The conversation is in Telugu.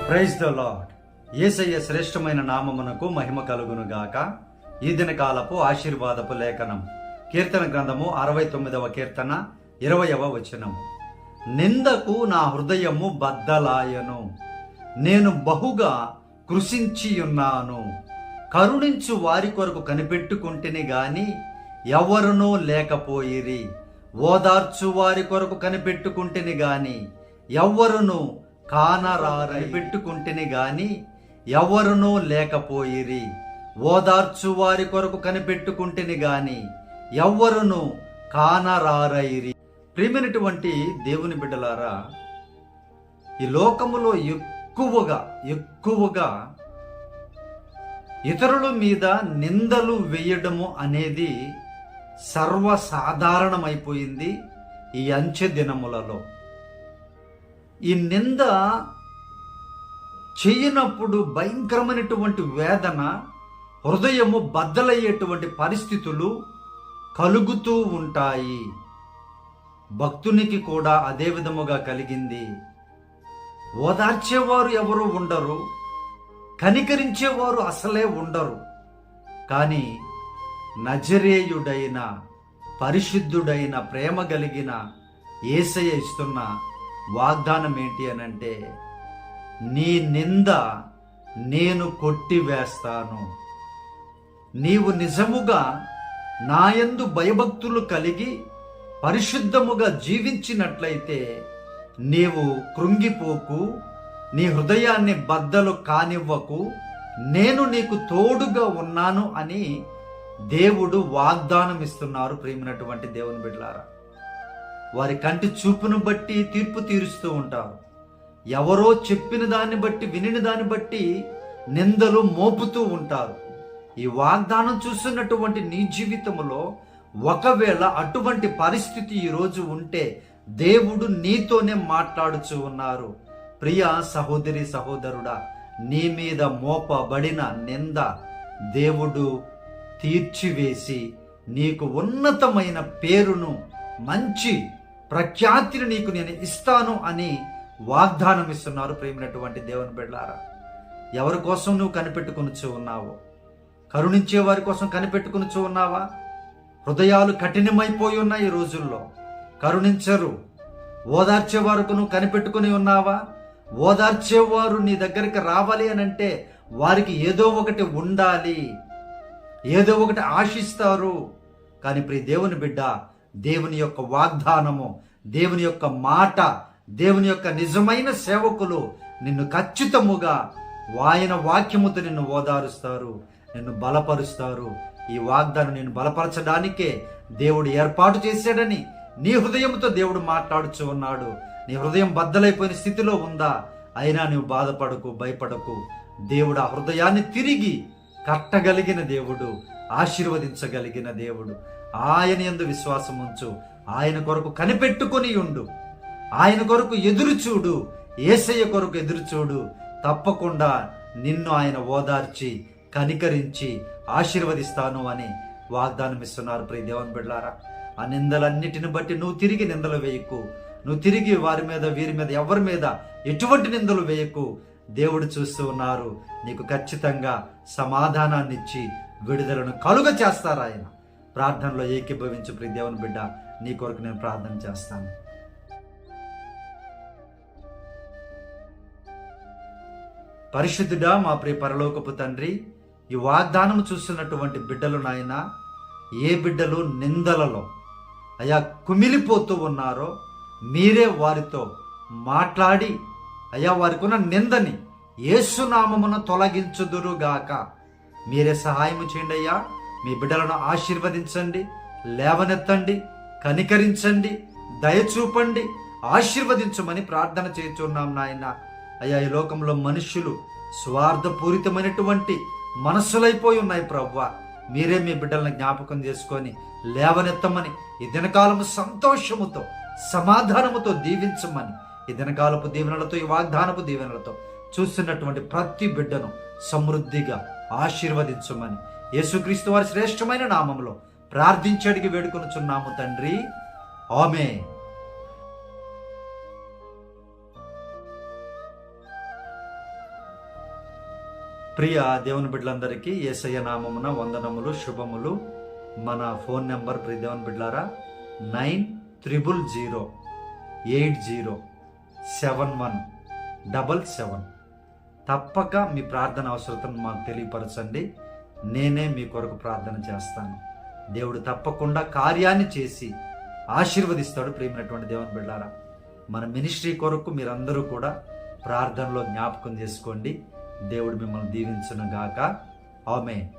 Praise the lord. యేసయ్య శ్రేష్టమైన నామమునకు మహిమ కలుగును గాక. ఈ దిన కాలపు ఆశీర్వాదపు లేఖనం కీర్తన గ్రంథము 69వ కీర్తన 20వ వచనం. నిందకు నా హృదయము బద్దలాయను, నేను బహుగా కృషించియున్నాను. కరుణించు వారి కొరకు కనిపెట్టుకుంటేని గాని ఎవరునూ లేకపోయిరి. ఓదార్చు వారి కొరకు కనిపెట్టుకుంటేని గాని ఎవ్వరును కానరారని పెట్టుకుంటేని గాని ఎవరునూ లేకపోయిరి. ఓదార్చు వారి కొరకు కనిపెట్టుకుంటేని గాని ఎవ్వరును కానరారైరి. ప్రియమైనటువంటి దేవుని బిడ్డలారా, ఈ లోకములో ఎక్కువగా ఇతరుల మీద నిందలు వేయడము అనేది సర్వసాధారణమైపోయింది ఈ అంచె దినములలో. ఈ నింద చేయనప్పుడు భయంకరమైనటువంటి వేదన, హృదయము బద్దలయ్యేటువంటి పరిస్థితులు కలుగుతూ ఉంటాయి. భక్తునికి కూడా అదే విధముగా కలిగింది. ఓదార్చేవారు ఎవరు ఉండరు, కనికరించేవారు అసలే ఉండరు. కానీ నజరేయుడైన పరిశుద్ధుడైన ప్రేమ కలిగిన యేసయ్య ఇస్తున్న వాగ్దానం ఏంటి అనంటే, నీ నింద నేను కొట్టివేస్తాను. నీవు నిజముగా నాయందు భయభక్తులు కలిగి పరిశుద్ధముగా జీవించినట్లయితే నీవు కృంగిపోకు, నీ హృదయాన్ని బద్దలు కానివ్వకు, నేను నీకు తోడుగా ఉన్నాను అని దేవుడు వాగ్దానం ఇస్తున్నారు. ప్రియమైనటువంటి దేవుని బిడ్డలారా, వారి కంటి చూపును బట్టి తీర్పు తీరుస్తూ ఉంటారు. ఎవరో చెప్పిన దాన్ని బట్టి, వినిన దాన్ని బట్టి నిందలు మోపుతూ ఉంటారు. ఈ వాగ్దానం చూస్తున్నటువంటి నీ జీవితంలో ఒకవేళ అటువంటి పరిస్థితి ఈరోజు ఉంటే దేవుడు నీతోనే మాట్లాడుచూ ఉన్నారు. ప్రియ సహోదరి సహోదరుడా, నీ మీద మోపబడిన నింద దేవుడు తీర్చివేసి నీకు ఉన్నతమైన పేరును, మంచి ప్రఖ్యాతిని నీకు నేను ఇస్తాను అని వాగ్దానం ఇస్తున్నారు. ప్రేమైనటువంటి దేవుని బిడ్డలారా, ఎవరి కోసం నువ్వు కనిపెట్టుకొనుచూ ఉన్నావో? కరుణించే వారి కోసం కనిపెట్టుకొనుచూ ఉన్నావా? హృదయాలు కఠినమైపోయి ఉన్నాయి ఈ రోజుల్లో, కరుణించరు. ఓదార్చే వరకు నువ్వు కనిపెట్టుకుని ఉన్నావా? ఓదార్చేవారు నీ దగ్గరికి రావాలి అని అంటే వారికి ఏదో ఒకటి ఉండాలి, ఏదో ఒకటి ఆశిస్తారు. కానీ ప్రియ దేవుని బిడ్డ, దేవుని యొక్క వాగ్దానము, దేవుని యొక్క మాట, దేవుని యొక్క నిజమైన సేవకులు నిన్ను ఖచ్చితముగా ఆయన వాక్యముతో నిన్ను ఓదారుస్తారు, నిన్ను బలపరుస్తారు. ఈ వాగ్దానం నిన్ను బలపరచడానికే దేవుడు ఏర్పాటు చేశాడని నీ హృదయంతో దేవుడు మాట్లాడుచూ ఉన్నాడు. నీ హృదయం బద్దలైపోయిన స్థితిలో ఉందా? అయినా నువ్వు బాధపడకు, భయపడకు. దేవుడు ఆ హృదయాన్ని తిరిగి కట్టగలిగిన దేవుడు, ఆశీర్వదించగలిగిన దేవుడు. ఆయన యందు విశ్వాసం ఉంచు, ఆయన కొరకు కనిపెట్టుకొని ఉండు, ఆయన కొరకు ఎదురు చూడు, యేసయ్య కొరకు ఎదురు చూడు. తప్పకుండా నిన్ను ఆయన ఓదార్చి కనికరించి ఆశీర్వదిస్తాను అని వాగ్దానం ఇస్తున్నారు. ప్రియ దేవుని బిడ్డలారా, ఆ నిందలన్నిటిని బట్టి నువ్వు తిరిగి నిందలు వేయకు. నువ్వు తిరిగి వారి మీద, వీరి మీద, ఎవరి మీద ఎటువంటి నిందలు వేయకు. దేవుడు చూస్తూ ఉన్నారు. నీకు ఖచ్చితంగా సమాధానాన్ని ఇచ్చి విడుదలను కలుగ చేస్తారు ఆయన. ప్రార్థనలో ఏకీభవించు ప్రియ దేవుని బిడ్డ. నీ కొరకు నేను ప్రార్థన చేస్తాను. పరిశుద్ధుడా, మా ప్రియ పరలోకపు తండ్రి, ఈ వాగ్దానం చూస్తున్నటువంటి బిడ్డలు నాయన, ఏ బిడ్డలు నిందలలో అయా కుమిలిపోతూ ఉన్నారో మీరే వారితో మాట్లాడి అయ్యా వారికి ఉన్న నిందని యేసునామమున తొలగించుదురుగాక. మీరే సహాయం చేయండి అయ్యా. మీ బిడ్డలను ఆశీర్వదించండి, లేవనెత్తండి, కనికరించండి, దయచూపండి, ఆశీర్వదించమని ప్రార్థన చేస్తున్నాం నాయన. అయ్యా, ఈ లోకంలో మనుష్యులు స్వార్థపూరితమైనటువంటి మనస్సులైపోయి ఉన్నాయి ప్రభువా. మీరే మీ బిడ్డలను జ్ఞాపకం చేసుకొని లేవనెత్తమని, ఈ దినకాలము సంతోషముతో, సమాధానముతో దీవించమని, ఈ దినకాలపు దీవెనలతో, ఈ వాగ్దానపు దీవెనలతో చూస్తున్నటువంటి ప్రతి బిడ్డను సమృద్ధిగా ఆశీర్వదించమని యేసుక్రీస్తు వారి శ్రేష్టమైన నామములో ప్రార్థించి అడిగి వేడుకొనుచున్నాము తండ్రి. ఆమేన్. ప్రియ దేవుని బిడ్డలందరికీ యేసయ్య నామమున వందనములు, శుభములు. మన ఫోన్ నెంబర్ ప్రియ దేవుని బిడ్డలారా 9000807177. తప్పక మీ ప్రార్థన అవసరతను మాకు తెలియపరచండి. నేనే మీ కొరకు ప్రార్థన చేస్తాను. దేవుడు తప్పకుండా కార్యాన్ని చేసి ఆశీర్వదిస్తాడు. ప్రియమైనటువంటి దేవుని బిడ్డలారా, మన మినిస్ట్రీ కొరకు మీరందరూ కూడా ప్రార్థనలో జ్ఞాపకం చేసుకోండి. దేవుడు మిమ్మల్ని దీవించును గాక. ఆమేన్.